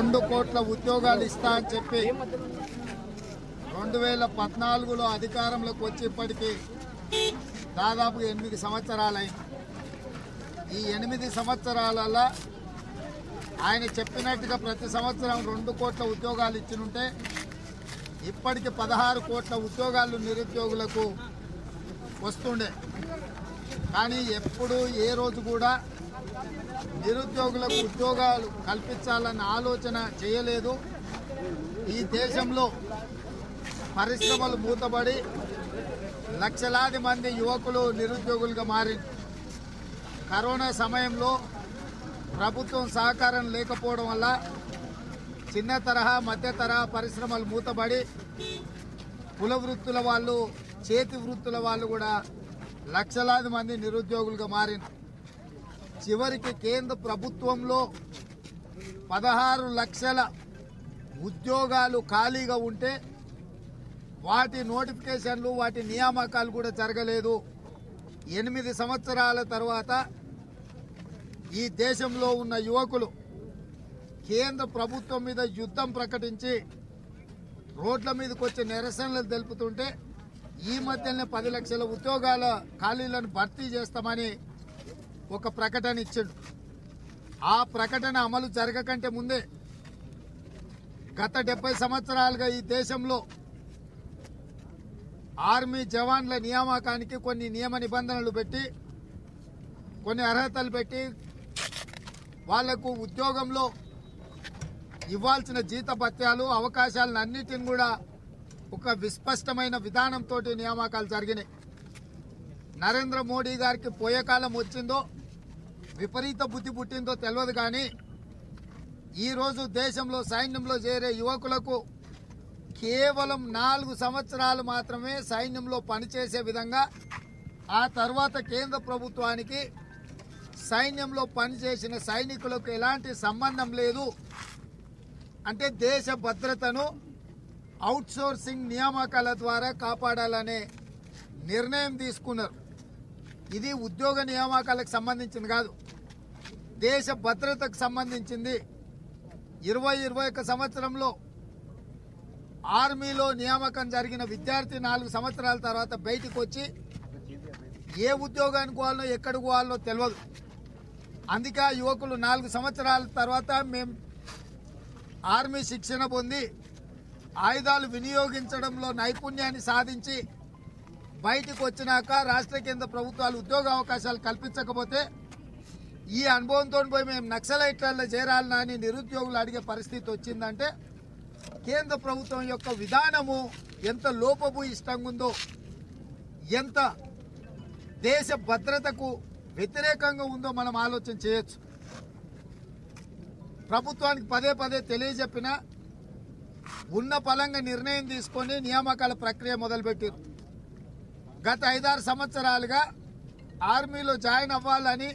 2 కోట్ల ఉద్యోగాలు ఇస్తా అని చెప్పి 2014లో అధికారంలోకి వచ్చి ఇప్పటికీ దాదాపు 8 సంవత్సరాలైంది. ఈ 8 సంవత్సరాలలో ఆయన చెప్పినట్టుగా ప్రతి సంవత్సరం 2 కోట్ల ఉద్యోగాలు ఇచ్చినుంటే ఇప్పటికి 16 కోట్ల ఉద్యోగాలు నిరుద్యోగులకు వస్తుండే. కానీ ఎప్పుడు ఏ రోజు కూడా నిరుద్యోగులకు ఉద్యోగాలు కల్పించాలన్న ఆలోచన చేయలేదు. ఈ దేశంలో పరిశ్రమలు మూతబడి లక్షలాది మంది యువకులు నిరుద్యోగులుగా మారింది. కరోనా సమయంలో ప్రభుత్వం సహకారం లేకపోవడం వల్ల చిన్న తరహా మధ్య తరహా పరిశ్రమలు మూతబడి కుల వృత్తుల వాళ్ళు, చేతి వృత్తుల వాళ్ళు కూడా లక్షలాది మంది నిరుద్యోగులుగా మారింది. చివరికి కేంద్ర ప్రభుత్వంలో 16 లక్షల ఉద్యోగాలు ఖాళీగా ఉంటే వాటి నోటిఫికేషన్లు, వాటి నియామకాలు కూడా జరగలేదు. 8 సంవత్సరాల తర్వాత ఈ దేశంలో ఉన్న యువకులు కేంద్ర ప్రభుత్వం మీద యుద్ధం ప్రకటించి రోడ్ల మీదకి వచ్చి నిరసనలు తెలుపుతుంటే ఈ మధ్యనే 10 లక్షల ఉద్యోగాల ఖాళీలను భర్తీ చేస్తామని ఒక ప్రకటన ఇచ్చాడు. ఆ ప్రకటన అమలు జరగకంటే ముందే గత 70 సంవత్సరాలుగా ఈ దేశంలో ఆర్మీ జవాన్ల నియామకానికి కొన్ని నియమ నిబంధనలు పెట్టి, కొన్ని అర్హతలు పెట్టి వాళ్లకు ఉద్యోగంలో ఇవ్వాల్సిన జీతభత్యాలు, అవకాశాలను అన్నిటిని కూడా ఒక విస్పష్టమైన విధానంతో నియామకాలు జరిగినాయి. నరేంద్ర మోడీ గారికి పోయే కాలం వచ్చిందో, విపరీత బుద్ధి పుట్టిందో తెలియదు. కానీ ఈరోజు దేశంలో సైన్యంలో చేరే యువకులకు కేవలం 4 సంవత్సరాలు మాత్రమే సైన్యంలో పనిచేసే విధంగా, ఆ తర్వాత కేంద్ర ప్రభుత్వానికి సైన్యంలో పనిచేసిన సైనికులకు ఎలాంటి సంబంధం లేదు అంటే దేశ భద్రతను అవుట్సోర్సింగ్ నియామకాల ద్వారా కాపాడాలనే నిర్ణయం తీసుకున్నారు. ఇది ఉద్యోగ నియామకాలకు సంబంధించింది కాదు, దేశ భద్రతకు సంబంధించింది. 20-21 సంవత్సరంలో ఆర్మీలో నియామకం జరిగిన విద్యార్థి 4 సంవత్సరాల తర్వాత బయటకు వచ్చి ఏ ఉద్యోగానికి పోవాలనో ఎక్కడికి పోవాలనో తెలియదు. అందుకే యువకులు 4 సంవత్సరాల తర్వాత మేము ఆర్మీ శిక్షణ పొంది ఆయుధాలు వినియోగించడంలో నైపుణ్యాన్ని సాధించి బయటకు వచ్చినాక రాష్ట్ర కేంద్ర ప్రభుత్వాలు ఉద్యోగ అవకాశాలు కల్పించకపోతే ఈ అనుభవంతో పోయి మేము నక్సలైట్లలో చేరాలనా అని నిరుద్యోగులు అడిగే పరిస్థితి వచ్చిందంటే కేంద్ర ప్రభుత్వం యొక్క విధానము ఎంత లోపభూయిష్టంగా ఉందో, ఎంత దేశ భద్రతకు వ్యతిరేకంగా ఉందో మనం ఆలోచన చేయొచ్చు. ప్రభుత్వానికి పదే తెలియజెప్పినా ఉన్న పలంగా నిర్ణయం తీసుకొని నియామకాల ప్రక్రియ మొదలుపెట్టారు. గత 5-6 సంవత్సరాలుగా ఆర్మీలో జాయిన్ అవ్వాలని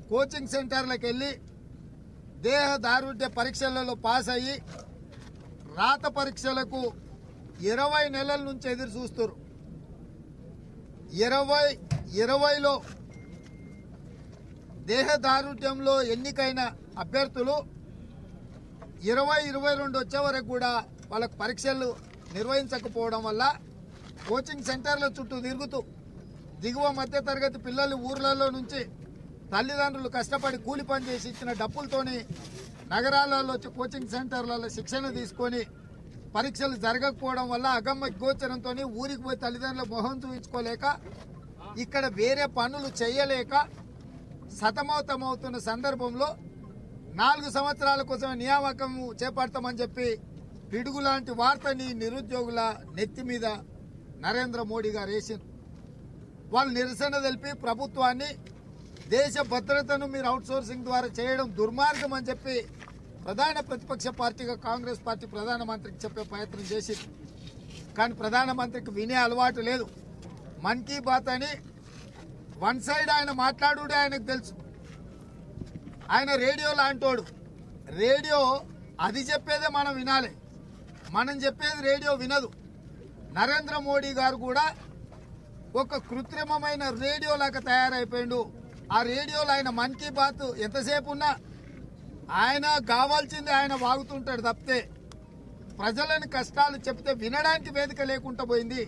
కోచింగ్ సెంటర్లకు వెళ్ళి దేహ దారుఢ్య పరీక్షలలో పాస్ అయ్యి రాత పరీక్షలకు 20 నెలల నుంచి ఎదురు చూస్తారు. 2020లో దేహ దారుఢ్యంలో ఎన్నికైన అభ్యర్థులు 2022 వచ్చే వరకు కూడా వాళ్ళకు పరీక్షలు నిర్వహించకపోవడం వల్ల కోచింగ్ సెంటర్ల చుట్టూ తిరుగుతూ దిగువ మధ్య తరగతి పిల్లలు ఊర్లలో నుంచి తల్లిదండ్రులు కష్టపడి కూలి పని చేసి ఇచ్చిన డబ్బులతోని నగరాలలో వచ్చి కోచింగ్ సెంటర్లలో శిక్షణ తీసుకొని పరీక్షలు జరగకపోవడం వల్ల అగమ్య గోచరంతో ఊరికి పోయి తల్లిదండ్రుల మొహం చూపించుకోలేక, ఇక్కడ వేరే పనులు చేయలేక సతమతమవుతున్న సందర్భంలో 4 సంవత్సరాల కోసం నియామకం చేపడతామని చెప్పి పిడుగులాంటి వార్తని నిరుద్యోగుల నెత్తి మీద నరేంద్ర మోడీ గారు వేసింది. వాళ్ళు నిరసన తెలిపి ప్రభుత్వాన్ని దేశ భద్రతను మీరు అవుట్సోర్సింగ్ ద్వారా చేయడం దుర్మార్గం అని చెప్పి ప్రధాన ప్రతిపక్ష పార్టీగా కాంగ్రెస్ పార్టీ ప్రధానమంత్రికి చెప్పే ప్రయత్నం చేసింది. కానీ ప్రధానమంత్రికి వినే అలవాటు లేదు. మన్ కీ బాత్ అని వన్ సైడ్ ఆయన మాట్లాడుడే ఆయనకు తెలుసు. ఆయన రేడియో లాంటోడు. రేడియో అది చెప్పేదే మనం వినాలి, మనం చెప్పేది రేడియో వినదు. నరేంద్ర మోడీ గారు కూడా ఒక కృత్రిమమైన రేడియో లాగా తయారైపోయిండు. ఆ రేడియోలో ఆయన మన్ కీ బాత్ ఎంతసేపు ఉన్నా ఆయన కావాల్సింది ఆయన వాగుతుంటాడు తప్పితే ప్రజలను కష్టాలు చెప్తే వినడానికి వేదిక లేకుండా పోయింది.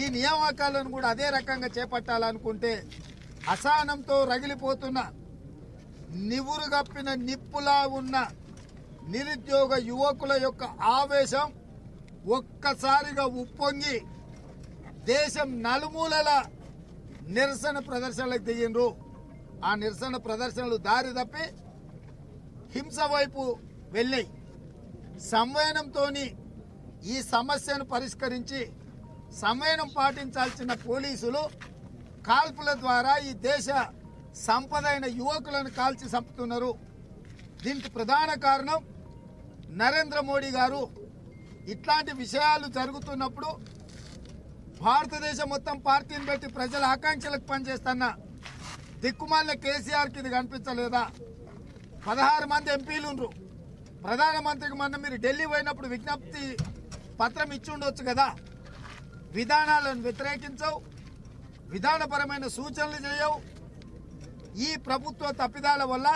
ఈ నియామకాలను కూడా అదే రకంగా చేపట్టాలనుకుంటే అసహనంతో రగిలిపోతున్న నివురుగప్పిన నిప్పులా ఉన్న నిరుద్యోగ యువకుల యొక్క ఆవేశం ఒక్కసారిగా ఉప్పొంగి దేశం నలుమూలల నిరసన ప్రదర్శనలకు దిగిండ్రు. ఆ నిరసన ప్రదర్శనలు దారి తప్పి హింస వైపు వెళ్ళాయి. సంవయనంతో ఈ సమస్యను పరిష్కరించి సంవయనం పాటించాల్సిన పోలీసులు కాల్పుల ద్వారా ఈ దేశ సంపద అయిన యువకులను కాల్చి చంపుతున్నారు. దీనికి ప్రధాన కారణం నరేంద్ర మోడీ గారు. ఇట్లాంటి విషయాలు జరుగుతున్నప్పుడు భారతదేశం మొత్తం పార్టీని పెట్టి ప్రజల ఆకాంక్షలకు పనిచేస్తున్న దిక్కుమాలిన కేసీఆర్కి ఇది కనిపించలేదా? 16 మంది ఎంపీలు ఉన్నారు. ప్రధానమంత్రికి మొన్న మీరు ఢిల్లీ పోయినప్పుడు విజ్ఞప్తి పత్రం ఇచ్చి ఉండొచ్చు కదా. విధానాలను వ్యతిరేకించవు, విధానపరమైన సూచనలు చేయవు. ఈ ప్రభుత్వ తప్పిదాల వల్ల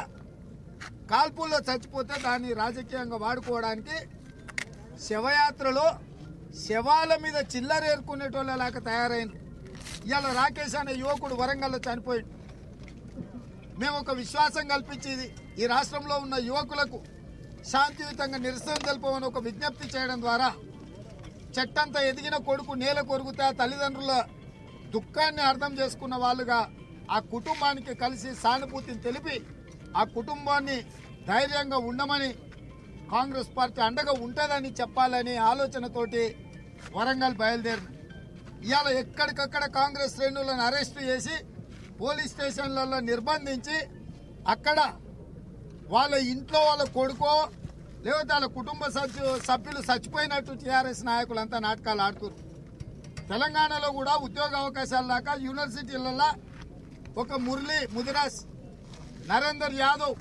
కాల్పుల్లో చచ్చిపోతే దాన్ని రాజకీయంగా వాడుకోవడానికి శవయాత్రలో శవాల మీద చిల్లరేరుకునేటోళ్ళలాగా తయారైంది. ఇవాళ రాకేష్ అనే యువకుడు వరంగల్లో చనిపోయాడు. మేము ఒక విశ్వాసం కల్పించేది ఈ రాష్ట్రంలో ఉన్న యువకులకు శాంతియుతంగా నిరసన తెలుపమని ఒక విజ్ఞప్తి చేయడం ద్వారా చెట్టంతా ఎదిగిన కొడుకు నేల కొరుగుతా తల్లిదండ్రుల దుఃఖాన్ని అర్థం చేసుకున్న వాళ్ళుగా ఆ కుటుంబానికి కలిసి సానుభూతిని తెలిపి ఆ కుటుంబాన్ని ధైర్యంగా ఉండమని కాంగ్రెస్ పార్టీ అండగా ఉంటుందని చెప్పాలని ఆలోచనతోటి వరంగల్ బయలుదేరిన ఇవాళ ఎక్కడికక్కడ కాంగ్రెస్ శ్రేణులను అరెస్టు చేసి పోలీస్ స్టేషన్లలో నిర్బంధించి అక్కడ వాళ్ళ ఇంట్లో వాళ్ళ కొడుకో లేకపోతే వాళ్ళ కుటుంబ సభ్యులు చచ్చిపోయినట్టు టీఆర్ఎస్ నాయకులంతా నాటకాలు ఆడుతున్నారు. తెలంగాణలో కూడా ఉద్యోగ అవకాశాల దాకా యూనివర్సిటీలలో ఒక ముదిరాజ్, నరేందర్ యాదవ్,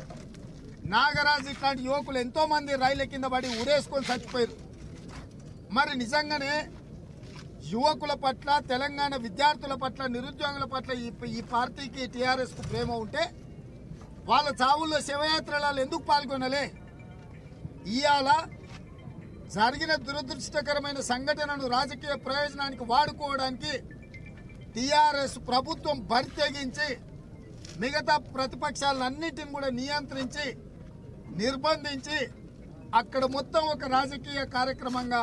నాగరాజ్ ఇట్లాంటి యువకులు ఎంతో మంది రైళ్ల కింద పడి ఉరేసుకొని చచ్చిపోయారు. మరి నిజంగానే యువకుల పట్ల, తెలంగాణ విద్యార్థుల పట్ల, నిరుద్యోగుల పట్ల ఈ పార్టీకి టీఆర్ఎస్ కు ప్రేమ ఉంటే వాళ్ళ చావుల్లో శవయాత్రలలో ఎందుకు పాల్గొనలే? ఇవాళ జరిగిన దురదృష్టకరమైన సంఘటనను రాజకీయ ప్రయోజనానికి వాడుకోవడానికి టీఆర్ఎస్ ప్రభుత్వం బరితెగించి మిగతా ప్రతిపక్షాలన్నింటిని కూడా నియంత్రించి నిర్బంధించి అక్కడ మొత్తం ఒక రాజకీయ కార్యక్రమంగా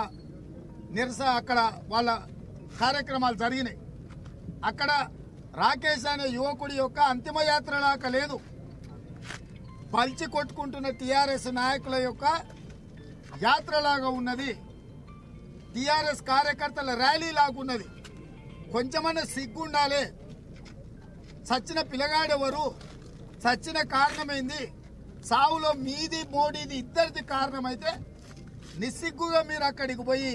అక్కడ వాళ్ళ కార్యక్రమాలు జరిగినాయి. అక్కడ రాకేష్ అనే యువకుడి యొక్క అంతిమయాత్ర లాగా లేదు, పల్చి కొట్టుకుంటున్న టీఆర్ఎస్ నాయకుల యొక్క యాత్రలాగా ఉన్నది. టీఆర్ఎస్ కార్యకర్తల ర్యాలీ లాగున్నది. కొంచెమన్నా సిగ్గుండాలి. చచ్చిన పిల్లగాడెవరు, చచ్చిన కారణమైంది, సావులో మీది మోడీది ఇద్దరిది కారణమైతే నిస్సిగ్గుగా మీరు అక్కడికి పోయి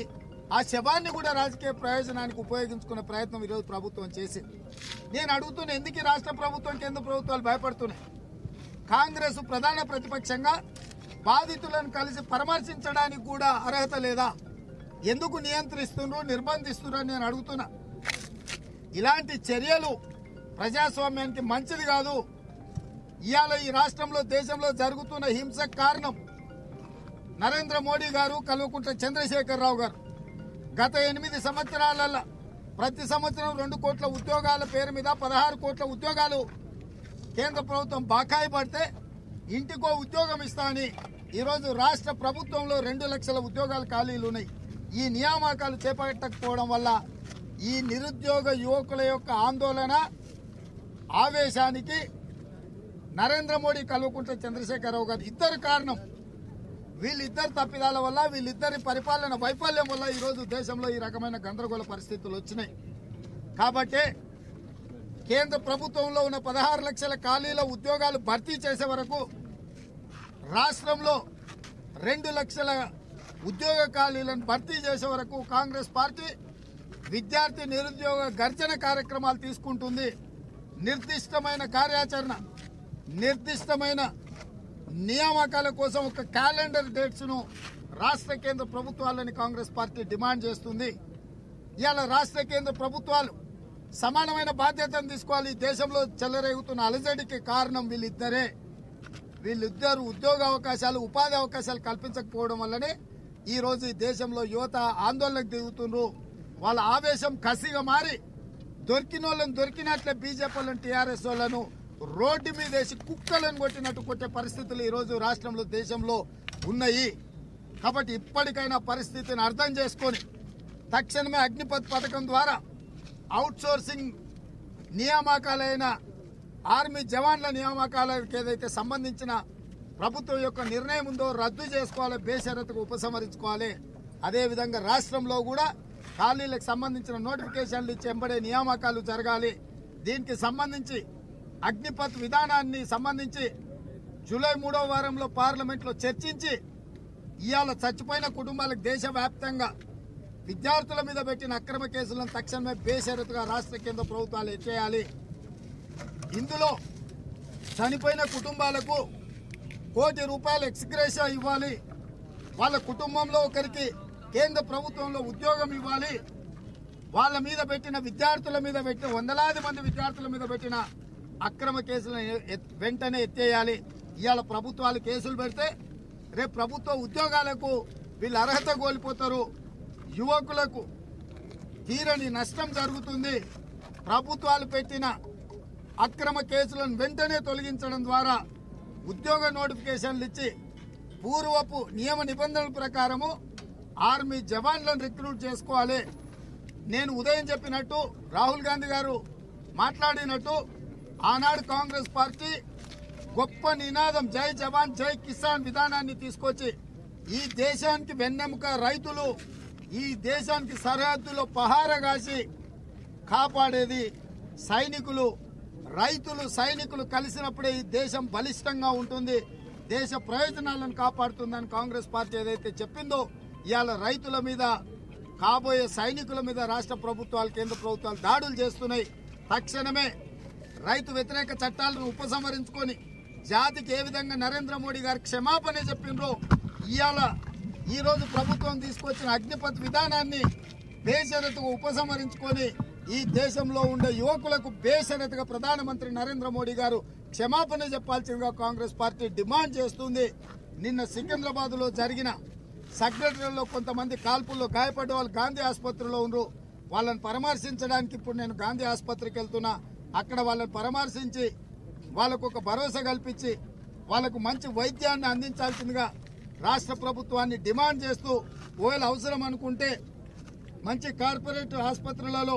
ఆ శవాన్ని కూడా రాజకీయ ప్రయోజనానికి ఉపయోగించుకునే ప్రయత్నం ఈరోజు ప్రభుత్వం చేసింది. నేను అడుగుతున్నా, ఎందుకు ఈ రాష్ట్ర ప్రభుత్వం, కేంద్ర ప్రభుత్వాలు భయపడుతున్నాయి? కాంగ్రెస్ ప్రధాన ప్రతిపక్షంగా బాధితులను కలిసి పరామర్శించడానికి కూడా అర్హత లేదా? ఎందుకు నియంత్రిస్తున్నారు, నిర్బంధిస్తున్నారు నేను అడుగుతున్నా. ఇలాంటి చర్యలు ప్రజాస్వామ్యానికి మంచిది కాదు. ఇవాళ ఈ రాష్ట్రంలో, దేశంలో జరుగుతున్న హింసకు కారణం నరేంద్ర మోడీ గారు, కల్వకుంట్ల చంద్రశేఖరరావు గారు. గత 8 సంవత్సరాలలో ప్రతి సంవత్సరం 2 కోట్ల ఉద్యోగాల పేరు మీద 16 కోట్ల ఉద్యోగాలు కేంద్ర ప్రభుత్వం బకాయి పడితే ఇంటికో ఉద్యోగం ఇస్తామని ఈరోజు రాష్ట్ర ప్రభుత్వంలో 2 లక్షల ఉద్యోగాలు ఖాళీలు ఉన్నాయి. ఈ నియామకాలు చేపట్టకపోవడం వల్ల ఈ నిరుద్యోగ యువకుల యొక్క ఆందోళన, ఆవేశానికి నరేంద్ర మోడీ, కల్వకుంట్ల చంద్రశేఖరరావు గారు ఇద్దరు కారణం. వీళ్ళిద్దరు తప్పిదాల వల్ల, వీళ్ళిద్దరి పరిపాలన వైఫల్యం వల్ల ఈరోజు దేశంలో ఈ రకమైన గందరగోళ పరిస్థితులు వచ్చినాయి. కాబట్టి కేంద్ర ప్రభుత్వంలో ఉన్న 16 లక్షల ఖాళీల ఉద్యోగాలు భర్తీ చేసే వరకు, రాష్ట్రంలో 2 లక్షల ఉద్యోగ ఖాళీలను భర్తీ చేసే వరకు కాంగ్రెస్ పార్టీ విద్యార్థి నిరుద్యోగ గర్జన కార్యక్రమాలు తీసుకుంటుంది. నిర్దిష్టమైన కార్యాచరణ, నిర్దిష్టమైన నియామకాల కోసం ఒక క్యాలెండర్ డేట్స్ ను రాష్ట్ర కేంద్ర ప్రభుత్వాలని కాంగ్రెస్ పార్టీ డిమాండ్ చేస్తుంది. ఇవాళ రాష్ట్ర కేంద్ర ప్రభుత్వాలు సమానమైన బాధ్యతను తీసుకోవాలి. దేశంలో చెలరేగుతున్న అలజడికి కారణం వీళ్ళిద్దరే. వీళ్ళిద్దరు ఉద్యోగ అవకాశాలు ఉపాధి అవకాశాలు కల్పించకపోవడం వల్లనే ఈ రోజు ఈ దేశంలో యువత ఆందోళనకు దిగుతున్నారు. వాళ్ళ ఆవేశం కసిగా మారి దొరికిన వాళ్ళని దొరికినట్లే బీజేపీ వాళ్ళని టీఆర్ఎస్ వాళ్ళను రోడ్డు మీద వేసి కుక్కలను కొట్టినట్టు కొట్టే పరిస్థితులు ఈరోజు రాష్ట్రంలో దేశంలో ఉన్నాయి. కాబట్టి ఇప్పటికైనా పరిస్థితిని అర్థం చేసుకొని తక్షణమే అగ్నిపథ్ పథకం ద్వారా అవుట్సోర్సింగ్ నియామకాలైన ఆర్మీ జవాన్ల నియామకాలకు ఏదైతే సంబంధించిన ప్రభుత్వం యొక్క నిర్ణయం ఉందో రద్దు చేసుకోవాలి, బేషరతుగా ఉపసంహరించుకోవాలి. అదేవిధంగా రాష్ట్రంలో కూడా ఖాళీలకు సంబంధించిన నోటిఫికేషన్లు ఇచ్చి ఎంబడే నియామకాలు జరగాలి. దీనికి సంబంధించి అగ్నిపథ్ విధానాన్ని సంబంధించి జూలై 3వ వారంలో పార్లమెంట్లో చర్చించి ఇవాళ చచ్చిపోయిన కుటుంబాలకు దేశవ్యాప్తంగా విద్యార్థుల మీద పెట్టిన అక్రమ కేసులను తక్షణమే బేషరతుగా రాష్ట్ర కేంద్ర ప్రభుత్వాలు ఎత్తేయాలి. ఇందులో చనిపోయిన కుటుంబాలకు ₹1 కోటి ఎక్స్గ్రేషియా ఇవ్వాలి. వాళ్ళ కుటుంబంలో ఒకరికి కేంద్ర ప్రభుత్వంలో ఉద్యోగం ఇవ్వాలి. వాళ్ళ మీద పెట్టిన విద్యార్థుల మీద పెట్టిన వందలాది మంది విద్యార్థుల మీద పెట్టిన అక్రమ కేసులను వెంటనే ఎత్తేయాలి. ఇవాళ ప్రభుత్వాలు కేసులు పెడితే రేపు ప్రభుత్వ ఉద్యోగాలకు వీళ్ళు అర్హత కోల్పోతారు. యువకులకు తీరని నష్టం జరుగుతుంది. ప్రభుత్వాలు పెట్టిన అక్రమ కేసులను వెంటనే తొలగించడం ద్వారా ఉద్యోగ నోటిఫికేషన్లు ఇచ్చి పూర్వపు నియమ నిబంధనల ప్రకారము ఆర్మీ జవాన్లను రిక్రూట్ చేసుకోవాలి. నేను ఉదయం చెప్పినట్టు రాహుల్ గాంధీ గారు మాట్లాడినట్టు ఆనాడు కాంగ్రెస్ పార్టీ గొప్ప నినాదం జై జవాన్ జై కిసాన్ విధానాన్ని తీసుకొచ్చి ఈ దేశానికి వెన్నెముక రైతులు, ఈ దేశానికి సరిహద్దులో పహారా కాసి కాపాడేది సైనికులు. రైతులు సైనికులు కలిసినప్పుడే ఈ దేశం బలిష్టంగా ఉంటుంది, దేశ ప్రయోజనాలను కాపాడుతుందని కాంగ్రెస్ పార్టీ ఏదైతే చెప్పిందో ఇవాళ రైతుల మీద, కాబోయే సైనికుల మీద రాష్ట్ర ప్రభుత్వాలు కేంద్ర ప్రభుత్వాలు దాడులు చేస్తున్నాయి. తక్షణమే రైతు వ్యతిరేక చట్టాలను ఉపసంహరించుకొని జాతికి ఏ విధంగా నరేంద్ర మోడీ గారు క్షమాపణ చెప్పిండ్రో ఇవాళ ఈ రోజు ప్రభుత్వం తీసుకొచ్చిన అగ్నిపథ్ విధానాన్ని బేషరతుగా ఉపసంహరించుకొని ఈ దేశంలో ఉండే యువకులకు బేషరతుగా ప్రధానమంత్రి నరేంద్ర మోడీ గారు క్షమాపణ చెప్పాల్సిందిగా కాంగ్రెస్ పార్టీ డిమాండ్ చేస్తుంది. నిన్న సికింద్రాబాద్ లో జరిగిన సెక్రటరీలో కొంతమంది కాల్పుల్లో గాయపడ్డ వాళ్ళు గాంధీ ఆసుపత్రిలో ఉన్నారు. వాళ్ళని పరామర్శించడానికి ఇప్పుడు నేను గాంధీ ఆసుపత్రికి వెళ్తున్నా. అక్కడ వాళ్ళని పరామర్శించి వాళ్ళకు ఒక భరోసా కల్పించి వాళ్ళకు మంచి వైద్యాన్ని అందించాల్సిందిగా రాష్ట్ర ప్రభుత్వాన్ని డిమాండ్ చేస్తూ ఒకవేళ అవసరం అనుకుంటే మంచి కార్పొరేట్ ఆసుపత్రులలో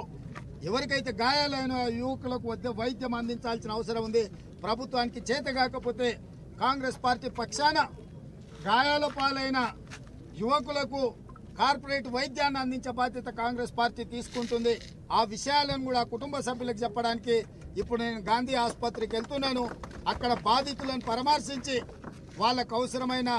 ఎవరికైతే గాయాలైన యువకులకు వైద్యం అందించాల్సిన అవసరం ఉంది. ప్రభుత్వానికి చేత కాకపోతే కాంగ్రెస్ పార్టీ పక్షాన గాయాల పాలైన యువకులకు కార్పొరేట్ వైద్యాన్ని అందించే బాధ్యత కాంగ్రెస్ పార్టీ తీసుకుంటుంది. ఆ విషయాలను కూడా కుటుంబ సభ్యులకు చెప్పడానికి ఇప్పుడు నేను గాంధీ ఆసుపత్రికి వెళ్తున్నాను. అక్కడ బాధితులను పరామర్శించి వాళ్ళకు అవసరమైన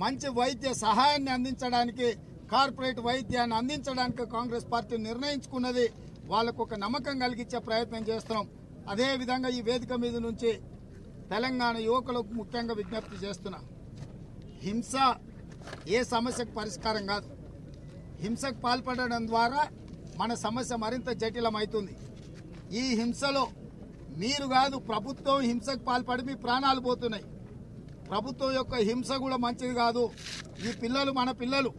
మంచి వైద్య సహాయాన్ని అందించడానికి, కార్పొరేట్ వైద్యాన్ని అందించడానికి కాంగ్రెస్ పార్టీ నిర్ణయించుకున్నది. వాళ్ళకు ఒక నమ్మకం కలిగించే ప్రయత్నం చేస్తున్నాం. అదేవిధంగా ఈ వేదిక మీద నుంచి తెలంగాణ యువకులకు ముఖ్యంగా విజ్ఞప్తి చేస్తున్నా, హింస ఏ సమస్యకు పరిష్కారం కాదు. హింసకు పాల్పడడం ద్వారా మన సమస్య మరింత జటిలమవుతుంది. ఈ హింసలో మీరు కాదు, ప్రభుత్వం హింసకు పాల్పడి మీ ప్రాణాలు పోతున్నాయి. ప్రభుత్వం యొక్క హింస కూడా మంచిది కాదు. ఈ పిల్లలు మన పిల్లలు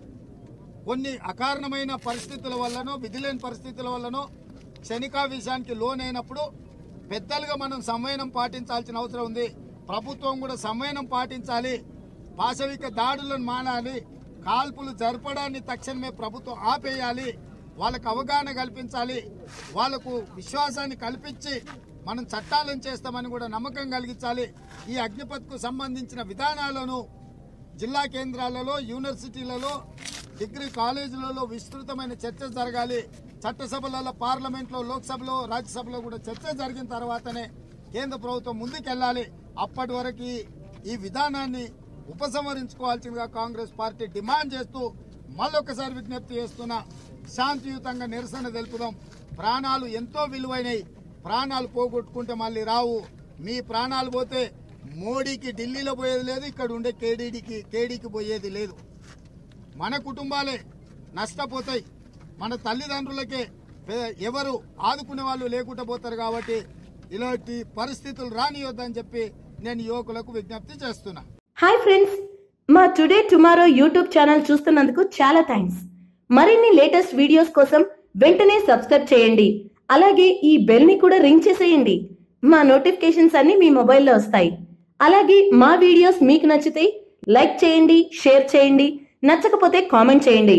కొన్ని అకారణమైన పరిస్థితుల వల్లనో, విధిలేని పరిస్థితుల వల్లనో క్షణికావేశానికి లోనైనప్పుడు పెద్దలుగా మనం సంయమనం పాటించాల్సిన అవసరం ఉంది. ప్రభుత్వం కూడా సంయమనం పాటించాలి. పాశవిక దాడులను మానాలి. కాల్పులు జరపడాన్ని తక్షణమే ప్రభుత్వం ఆపేయాలి. వాళ్ళకు అవగాహన కల్పించాలి. వాళ్లకు విశ్వాసాన్ని కల్పించి మనం చట్టాలను చేస్తామని కూడా నమ్మకం కలిగించాలి. ఈ అగ్నిపథ్కు సంబంధించిన విధానాలను జిల్లా కేంద్రాలలో, యూనివర్సిటీలలో, డిగ్రీ కాలేజీలలో విస్తృతమైన చర్చ జరగాలి. చట్టసభలలో, పార్లమెంట్లో, లోక్సభలో, రాజ్యసభలో కూడా చర్చ జరిగిన తర్వాతనే కేంద్ర ప్రభుత్వం ముందుకెళ్లాలి. అప్పటి వరకు ఈ విధానాన్ని ఉపసంహరించుకోవాల్సిందిగా కాంగ్రెస్ పార్టీ డిమాండ్ చేస్తూ మళ్ళొకసారి విజ్ఞప్తి చేస్తున్నా, శాంతియుతంగా నిరసన తెలుపుదాం. ప్రాణాలు ఎంతో విలువైనవి. ప్రాణాలు పోగొట్టుకుంటే మళ్ళీ రావు. మీ ప్రాణాలు పోతే మోడీకి ఢిల్లీలో పోయేది లేదు, ఇక్కడ ఉండే కేడీకి పోయేది లేదు. మన కుటుంబాలే నష్టపోతాయి. మన తల్లిదండ్రులకే ఎవరు ఆదుకునే వాళ్ళు లేకుండా పోతారు. కాబట్టి ఇలాంటి పరిస్థితులు రానియొద్దని చెప్పి నేను యువకులకు విజ్ఞప్తి చేస్తున్నా. హాయ్ ఫ్రెండ్స్, మా టుడే టుమారో యూట్యూబ్ ఛానల్ చూస్తున్నందుకు చాలా థ్యాంక్స్. మరిన్ని లేటెస్ట్ వీడియోస్ కోసం వెంటనే సబ్స్క్రైబ్ చేయండి. అలాగే ఈ బెల్ ని కూడా రింగ్ చేసేయండి. మా నోటిఫికేషన్స్ అన్ని మీ మొబైల్లో వస్తాయి. అలాగే మా వీడియోస్ మీకు నచ్చితే లైక్ చేయండి, షేర్ చేయండి, నచ్చకపోతే కామెంట్ చేయండి.